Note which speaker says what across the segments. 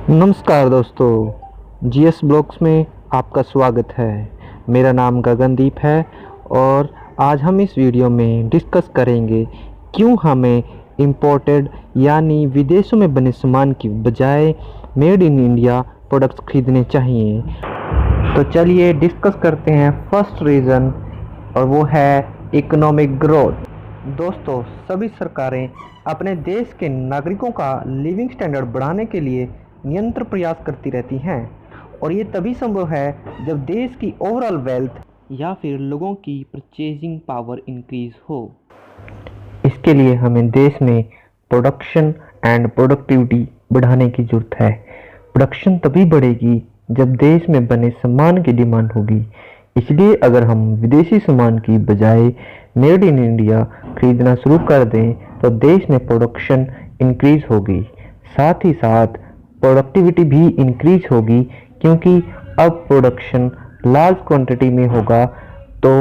Speaker 1: नमस्कार दोस्तों, GS blogs में आपका स्वागत है। मेरा नाम गगनदीप है और आज हम इस वीडियो में डिस्कस करेंगे क्यों हमें इंपोर्टेड यानी विदेशों में बने सामान की बजाय मेड इन इंडिया प्रोडक्ट्स खरीदने चाहिए। तो चलिए डिस्कस करते हैं फर्स्ट रीज़न, और वो है इकोनॉमिक ग्रोथ। दोस्तों, सभी सरकारें अपने देश के नागरिकों का लिविंग स्टैंडर्ड बढ़ाने के लिए निरंतर प्रयास करती रहती हैं, और ये तभी संभव है जब देश की ओवरऑल वेल्थ या फिर लोगों की परचेजिंग पावर इंक्रीज हो। इसके लिए हमें देश में प्रोडक्शन एंड प्रोडक्टिविटी बढ़ाने की ज़रूरत है। प्रोडक्शन तभी बढ़ेगी जब देश में बने सामान की डिमांड होगी। इसलिए अगर हम विदेशी सामान की बजाय मेड इन इंडिया खरीदना शुरू कर दें तो देश में प्रोडक्शन इंक्रीज होगी, साथ ही साथ प्रोडक्टिविटी भी इंक्रीज होगी, क्योंकि अब प्रोडक्शन लार्ज क्वांटिटी में होगा तो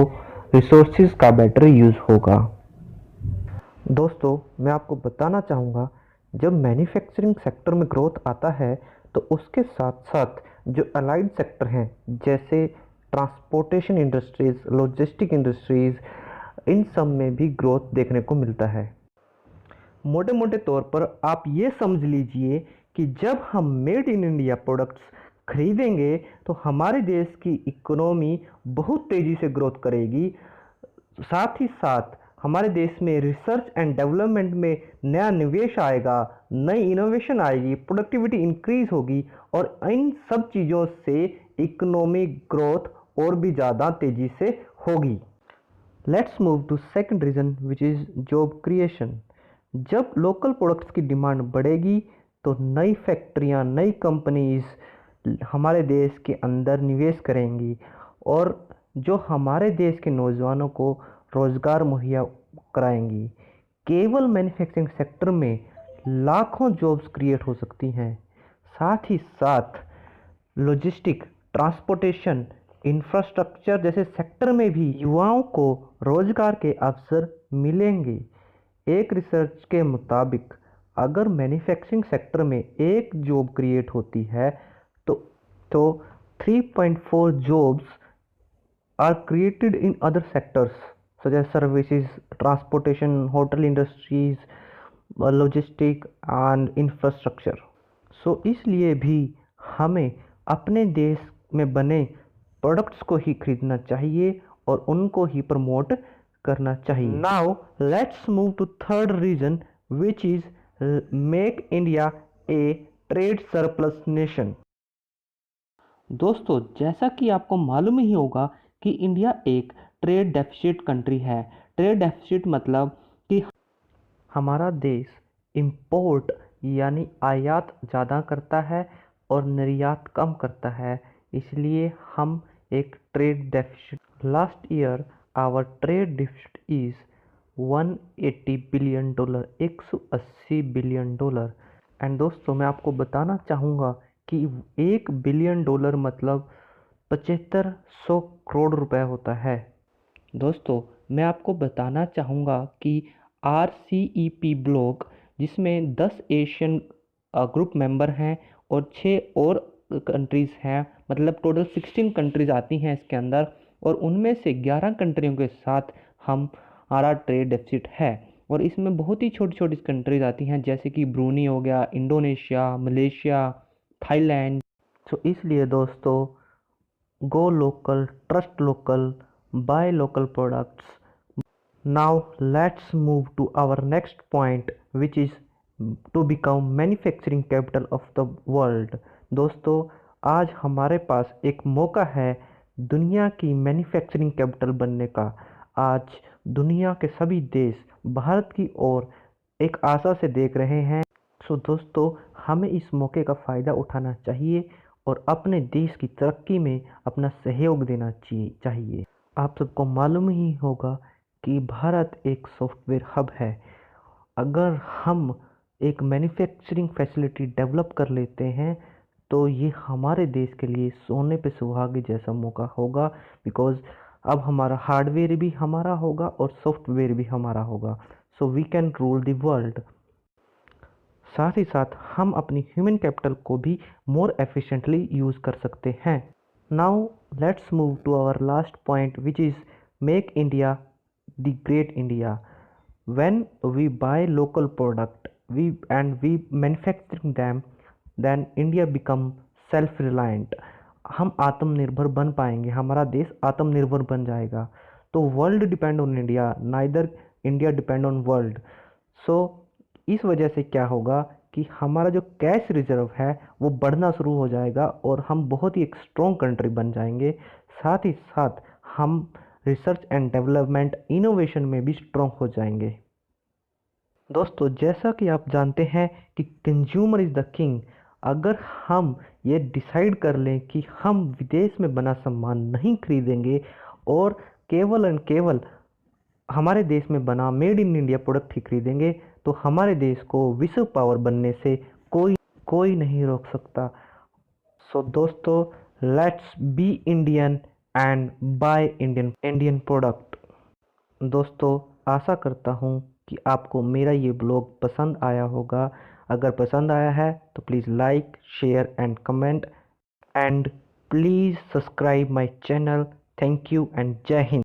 Speaker 1: रिसोर्सेज का बेटर यूज़ होगा। दोस्तों, मैं आपको बताना चाहूँगा, जब मैन्युफैक्चरिंग सेक्टर में ग्रोथ आता है तो उसके साथ साथ जो अलाइड सेक्टर हैं जैसे ट्रांसपोर्टेशन इंडस्ट्रीज़, लॉजिस्टिक इंडस्ट्रीज़, इन सब में भी ग्रोथ देखने को मिलता है। मोटे मोटे तौर पर आप ये समझ लीजिए कि जब हम मेड इन इंडिया प्रोडक्ट्स खरीदेंगे तो हमारे देश की इकोनॉमी बहुत तेज़ी से ग्रोथ करेगी। साथ ही साथ हमारे देश में रिसर्च एंड डेवलपमेंट में नया निवेश आएगा, नई इनोवेशन आएगी, प्रोडक्टिविटी इंक्रीज होगी, और इन सब चीज़ों से इकोनॉमिक ग्रोथ और भी ज़्यादा तेज़ी से होगी। Let's move to second reason which is job creation. जब लोकल प्रोडक्ट्स की डिमांड बढ़ेगी तो नई फैक्ट्रियां, नई कंपनीज हमारे देश के अंदर निवेश करेंगी, और जो हमारे देश के नौजवानों को रोज़गार मुहैया कराएंगी। केवल मैन्युफैक्चरिंग सेक्टर में लाखों जॉब्स क्रिएट हो सकती हैं। साथ ही साथ लॉजिस्टिक, ट्रांसपोर्टेशन, इंफ्रास्ट्रक्चर जैसे सेक्टर में भी युवाओं को रोजगार के अवसर मिलेंगे। एक रिसर्च के मुताबिक अगर मैन्युफैक्चरिंग सेक्टर में एक जॉब क्रिएट होती है तो तो 3.4 jobs are created in other sectors such as services, transportation, hotel industries, logistic and infrastructure. So इसलिए भी हमें अपने देश में बने प्रोडक्ट्स को ही खरीदना चाहिए और उनको ही प्रमोट करना चाहिए। Now let's move to third reason which is make India a trade surplus nation. दोस्तों, जैसा कि आपको मालूम ही होगा कि इंडिया एक ट्रेड डेफिसिट कंट्री है। ट्रेड डेफिसिट मतलब कि हमारा देश इंपोर्ट यानी आयात ज़्यादा करता है और निर्यात कम करता है, इसलिए हम एक trade deficit. Last year our trade deficit is $180 billion, $180 billion. And दोस्तों, मैं आपको बताना चाहूँगा कि $1 बिलियन मतलब 7500 करोड़ रुपए होता है। दोस्तों, मैं आपको बताना चाहूँगा कि RCEP ब्लॉक, जिसमें 10 एशियन ग्रुप मेंबर हैं और 6 और कंट्रीज़ हैं, मतलब टोटल 16 कंट्रीज़ आती हैं इसके अंदर, और उनमें से 11 कंट्रियों के साथ हमारा ट्रेड डेफिसिट है। और इसमें बहुत ही छोटी छोटी कंट्रीज़ आती हैं, जैसे कि ब्रूनी हो गया, इंडोनेशिया, मलेशिया, थाईलैंड। तो इसलिए दोस्तों, go local, trust local, buy local products. Now let's move to our next point, which is to become manufacturing capital of the world. दोस्तों, आज हमारे पास एक मौका है दुनिया की मैन्युफैक्चरिंग कैपिटल बनने का। आज दुनिया के सभी देश भारत की ओर एक आशा से देख रहे हैं। सो दोस्तों, हमें इस मौके का फ़ायदा उठाना चाहिए और अपने देश की तरक्की में अपना सहयोग देना चाहिए। आप सबको मालूम ही होगा कि भारत एक सॉफ्टवेयर हब है। अगर हम एक मैन्युफैक्चरिंग फैसिलिटी डेवलप कर लेते हैं तो ये हमारे देश के लिए सोने पे सुहागे जैसा मौका होगा, बिकॉज़ अब हमारा हार्डवेयर भी हमारा होगा और सॉफ्टवेयर भी हमारा होगा। So we can rule the world. साथ ही साथ हम अपनी ह्यूमन कैपिटल को भी मोर एफिशिएंटली यूज़ कर सकते हैं। Now let's move to our last point which is make India the great India. When we buy local product we manufacturing them, then India become self reliant। हम आत्मनिर्भर बन पाएंगे, हमारा देश आत्मनिर्भर बन जाएगा। तो world depend on India, neither India depend on world. So इस वजह से क्या होगा कि हमारा जो कैश रिजर्व है वो बढ़ना शुरू हो जाएगा और हम बहुत ही एक स्ट्रॉन्ग कंट्री बन जाएंगे। साथ ही साथ हम रिसर्च एंड डेवलपमेंट इनोवेशन में भी स्ट्रॉन्ग हो जाएंगे। दोस्तों, जैसा कि आप जानते हैं कि कंज्यूमर इज़ द किंग। अगर हम ये डिसाइड कर लें कि हम विदेश में बना सामान नहीं खरीदेंगे और केवल एंड केवल हमारे देश में बना मेड इन इंडिया प्रोडक्ट ही खरीदेंगे, तो हमारे देश को विश्व पावर बनने से कोई नहीं रोक सकता। सो दोस्तों, let's be Indian and by Indian product. दोस्तों, आशा करता हूँ कि आपको मेरा ये ब्लॉग पसंद आया होगा। अगर पसंद आया है तो please like, share and comment and please subscribe my channel. Thank you and जय हिंद।